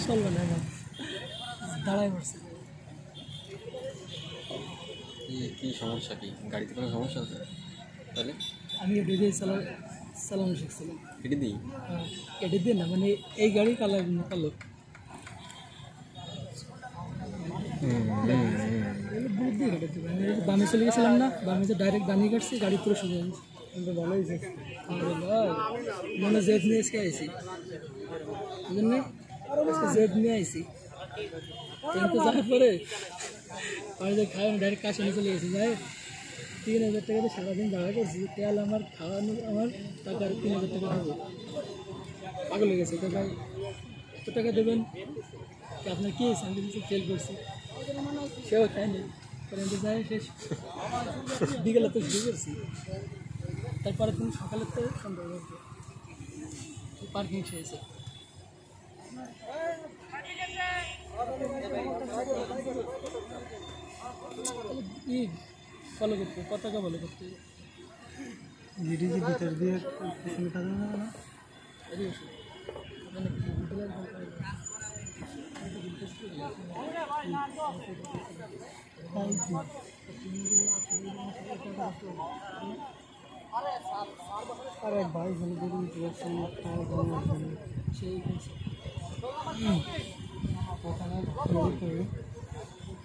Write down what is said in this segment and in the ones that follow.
চলবে না না দাঁড়ায় পড়ছে কি সমস্যা কি গাড়িতে কোনো সমস্যা আছে তাহলে আমি এটি দিয়ে চালানো শিখছিলাম এটি দিই এটি দিয়ে না মানে এই গাড়ি কালো বুদ্ধি ঘটাতে আমি বামে চলে গেছিলাম না বামে যে ডাইরেক্ট ডানি কাটছি গাড়ি পুরো সোজা গেছে ভালো হয়েছে মনে জেদ নিয়ে এসে আইসি বুঝলেন না জেদ নিয়ে আইসি কিন্তু যাওয়ার পরে বাড়িতে খাওয়া ডাইরেক্ট কাছে নিয়ে চলে গেছি যাই 3000 টাকাতে সারাদিন ভাড়া করছি তেল আমার খাওয়ানো আমার টাকার 3000 টাকা দেবো পাগল হয়ে গেছে তো ভাই এত টাকা দেবেন আপনার কী হয়েছে আমি কিছু ফেল করছি সেও খায়নি কারণ যাই শেষ বিকেলে তো শুরু করছি তারপরে তুমি সকালে তো সন্ধ্যা করছো পার্কিং শেষে ই ফলো করতে পতাকা ফলো করতে ভিডিও ভিতর দিয়ে সুবিধা না আরে ভাই সেই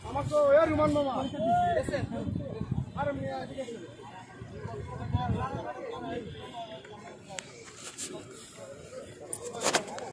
আমাকে রুমান মামা আরে